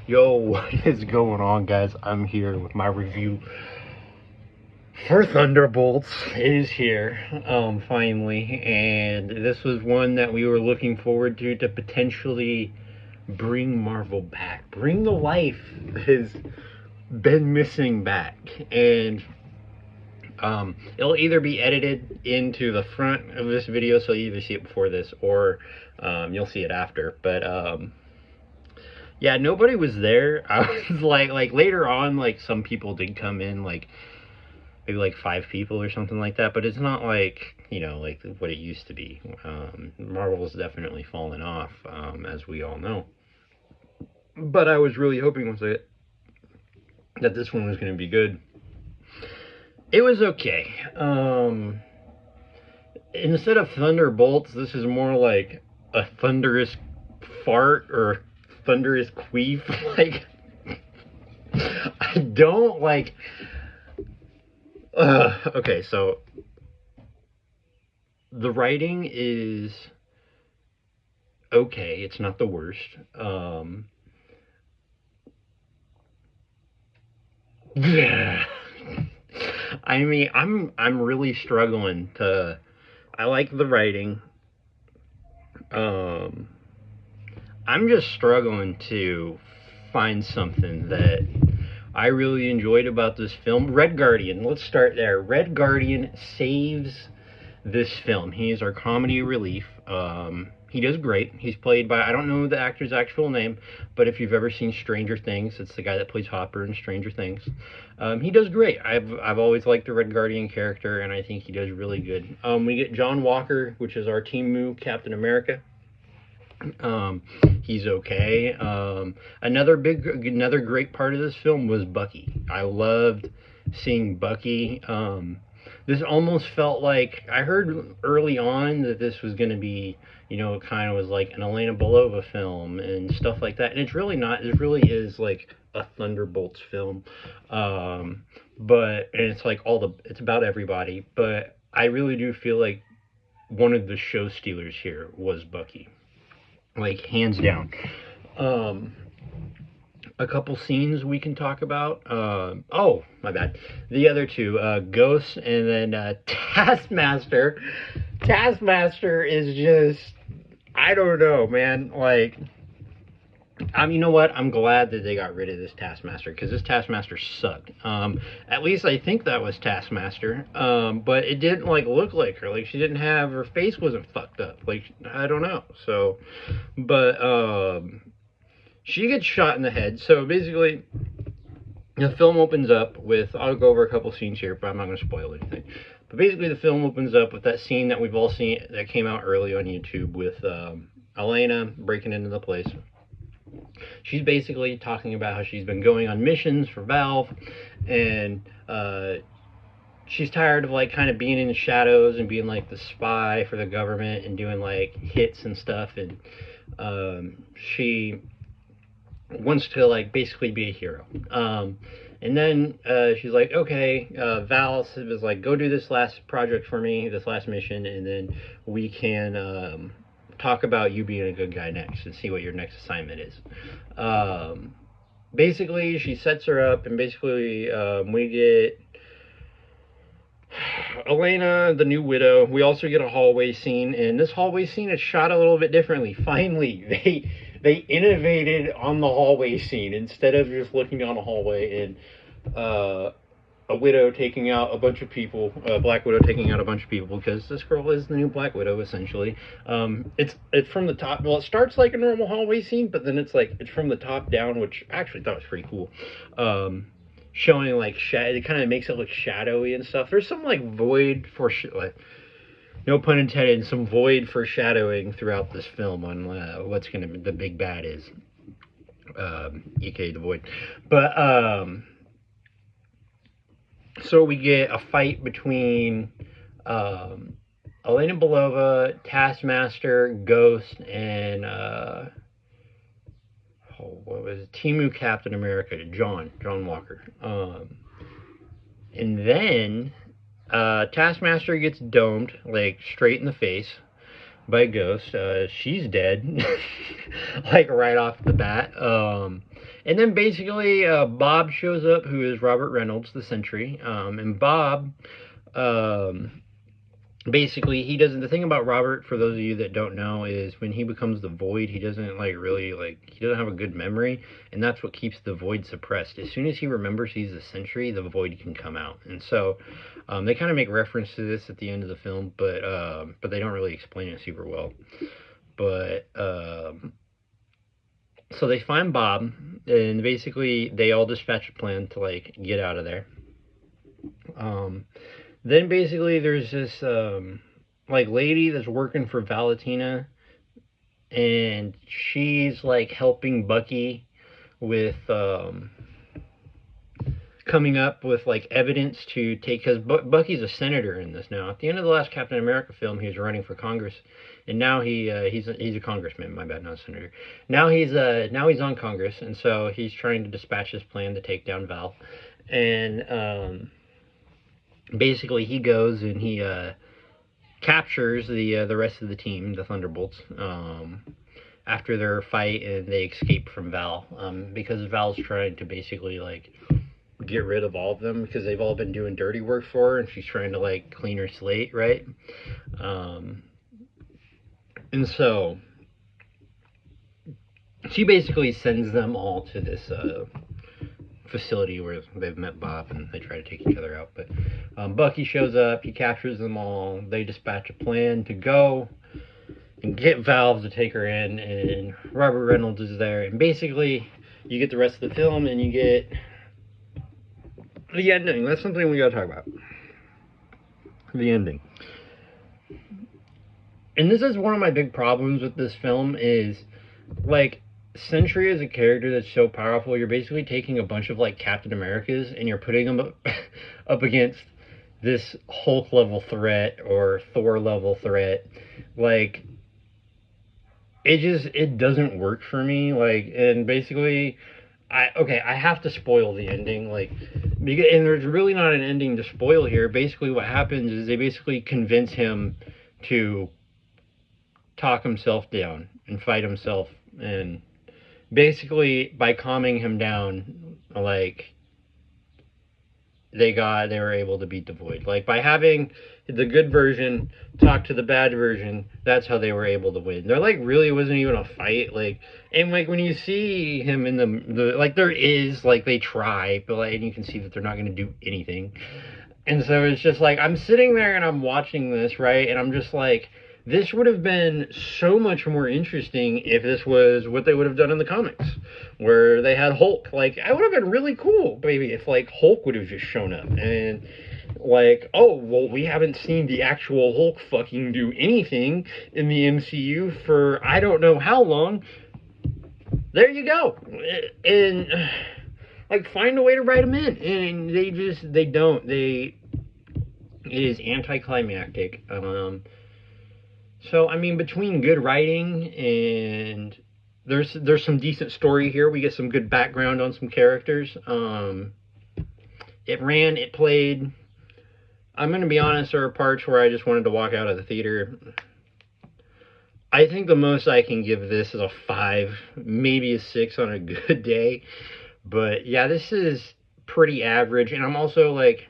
Yo, what is going on, guys? I'm here with my review for Thunderbolts. It is here, finally, and this was one that we were looking forward to potentially bring Marvel back, bring the life that has been missing back, and it'll either be edited into the front of this video, so you either see it before this or you'll see it after, but yeah, nobody was there. I was like later on, like some people did come in, like maybe like 5 people or something like that. But it's not like, like what it used to be. Marvel's definitely fallen off, as we all know. But I was really hoping that this one was going to be good. It was okay. Instead of thunderbolts, this is more like a thunderous fart or thunderous queef. Like, I don't like. Okay, so the writing is okay. It's not the worst. Yeah. I mean, I'm really struggling to. I like the writing. I'm just struggling to find something that I really enjoyed about this film. Red Guardian, let's start there. Red Guardian saves this film. He is our comedy relief. He does great. He's played by, I don't know the actor's actual name, but if you've ever seen Stranger Things, it's the guy that plays Hopper in Stranger Things. He does great. I've always liked the Red Guardian character, and I think he does really good. We get John Walker, which is our Team Captain America. He's okay. Another great part of this film was Bucky. I loved seeing Bucky. This almost felt like, I heard early on that this was going to be, it kind of was like an Elena Belova film and stuff like that. And it's really not. It really is like a Thunderbolts film. And it's like it's about everybody. But I really do feel like one of the show stealers here was Bucky. Like, hands down. A couple scenes we can talk about. Oh, my bad. The other two, Ghost and then Taskmaster. Taskmaster is just, I don't know, man. Like, you know what? I'm glad that they got rid of this Taskmaster, because this Taskmaster sucked. At least I think that was Taskmaster. But it didn't look like her. Like, she didn't have, her face wasn't fucked up. Like, I don't know. So, but she gets shot in the head. So basically, the film opens up with, I'll go over a couple scenes here, but I'm not going to spoil anything. But basically, the film opens up with that scene that we've all seen, that came out early on YouTube, with Elena breaking into the place. She's basically talking about how she's been going on missions for Valve, and she's tired of kind of being in the shadows and being like the spy for the government and doing hits and stuff, and she wants to basically be a hero. And then she's like, okay, Val was like, go do this last project for me, this last mission, and then we can talk about you being a good guy next and see what your next assignment is. Basically, she sets her up, and basically we get Elena, the new widow. We also get a hallway scene, and this hallway scene is shot a little bit differently. Finally, they innovated on the hallway scene. Instead of just looking down a hallway and a widow taking out a bunch of people, a Black Widow taking out a bunch of people, because this girl is the new Black Widow, essentially. It's from the top. Well, it starts like a normal hallway scene, but then it's from the top down, which I actually thought was pretty cool. Showing it kind of makes it look shadowy and stuff. There's some void for no pun intended, some void foreshadowing throughout this film on what's gonna be the big bad is, aka the Void. But so we get a fight between Elena Belova, Taskmaster, Ghost, and what was it? Team Captain America, John Walker. And then Taskmaster gets domed, straight in the face. by Ghost. She's dead, like right off the bat. And then basically Bob shows up, who is Robert Reynolds, the Sentry. And Bob, basically, he doesn't. The thing about Robert, for those of you that don't know, is when he becomes the Void, he doesn't he doesn't have a good memory, and that's what keeps the Void suppressed. As soon as he remembers he's the Sentry, the Void can come out, and so they kind of make reference to this at the end of the film, but they don't really explain it super well. But so they find Bob, and basically they all dispatch a plan to like get out of there. Then basically there's this like lady that's working for Valentina, and she's like helping Bucky with coming up with like evidence to take, because Bucky's a senator in this now. At the end of the last Captain America film, he was running for Congress, and now he's a congressman. My bad, not a senator. Now he's on Congress, and so he's trying to dispatch his plan to take down Val, and basically he goes and he captures the rest of the team, the Thunderbolts, after their fight, and they escape from Val, because Val's trying to basically like get rid of all of them, because they've all been doing dirty work for her, and she's trying to like clean her slate, right? And so she basically sends them all to this facility where they've met Bob, and they try to take each other out. But Bucky shows up, he captures them all, they dispatch a plan to go and get Valve to take her in, and Robert Reynolds is there, and basically you get the rest of the film, and you get the ending. That's something we gotta talk about. The ending. And this is one of my big problems with this film, is like, Sentry is a character that's so powerful. You're basically taking a bunch of like Captain Americas and you're putting them up against this Hulk level threat or Thor level threat. Like, it doesn't work for me. Like, and basically I have to spoil the ending, like, because, and there's really not an ending to spoil here. Basically what happens is they basically convince him to talk himself down and fight himself, and basically by calming him down, like, they were able to beat the Void. Like, by having the good version talk to the bad version, that's how they were able to win. There, like, really wasn't even a fight. Like, and, like, when you see him in the like, there is, like, they try, but, like, and you can see that they're not going to do anything. And so it's just, like, I'm sitting there and I'm watching this, right, and I'm just, like, this would have been so much more interesting if this was what they would have done in the comics, where they had Hulk. Like, I would have been really cool, baby, if, like, Hulk would have just shown up. And, like, oh, well, we haven't seen the actual Hulk fucking do anything in the MCU for I don't know how long. There you go. And, like, find a way to write them in. And they don't. It is anticlimactic. So, I mean, between good writing and there's some decent story here. We get some good background on some characters. It played. I'm going to be honest, there are parts where I just wanted to walk out of the theater. I think the most I can give this is a 5, maybe a 6 on a good day. But, yeah, this is pretty average. And I'm also, like,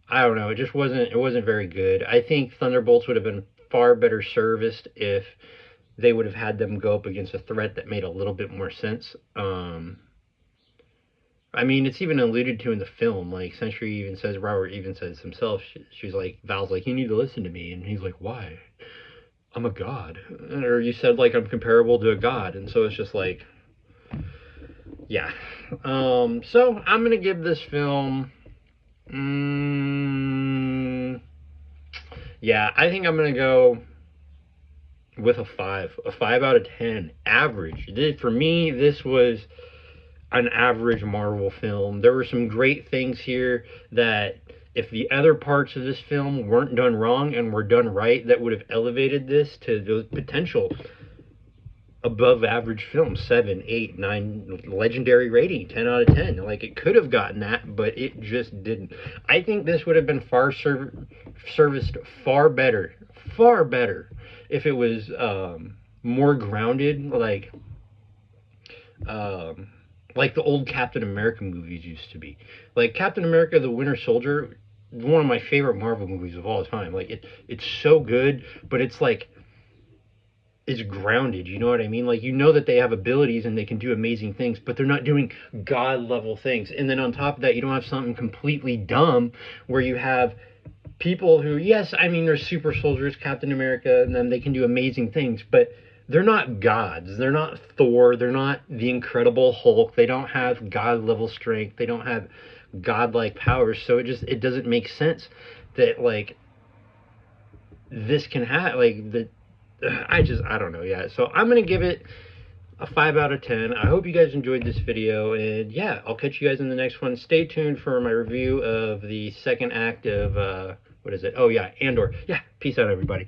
I don't know, it wasn't very good. I think Thunderbolts would have been far better serviced if they would have had them go up against a threat that made a little bit more sense. I mean, it's even alluded to in the film. Like, Robert even says himself, she's like, Val's like, you need to listen to me. And he's like, why? I'm a god. Or you said, like, I'm comparable to a god. And so it's just like, yeah. So I'm going to give this film, yeah, I think I'm going to go with a 5. A 5 out of 10. Average. For me, this was an average Marvel film. There were some great things here that, if the other parts of this film weren't done wrong and were done right, that would have elevated this to the potential above average film, 7, 8, 9, legendary rating, 10 out of 10. Like, it could have gotten that, but it just didn't. I think this would have been serviced far better if it was more grounded, like the old Captain America movies used to be. Like Captain America: The Winter Soldier, one of my favorite Marvel movies of all time. Like, it's so good, but it's like, is grounded, you know what I mean? Like, you know that they have abilities and they can do amazing things, but they're not doing god level things. And then on top of that, you don't have something completely dumb where you have people who, yes, I mean, they're super soldiers, Captain America, and then they can do amazing things, but they're not gods. They're not Thor. They're not the Incredible Hulk. They don't have god level strength. They don't have godlike powers. So it doesn't make sense that, like, this can have, like, the I don't know. Yeah, so I'm gonna give it a 5 out of 10. I hope you guys enjoyed this video, and yeah, I'll catch you guys in the next one. Stay tuned for my review of the second act of what is it? Oh yeah, Andor. Yeah, peace out, everybody.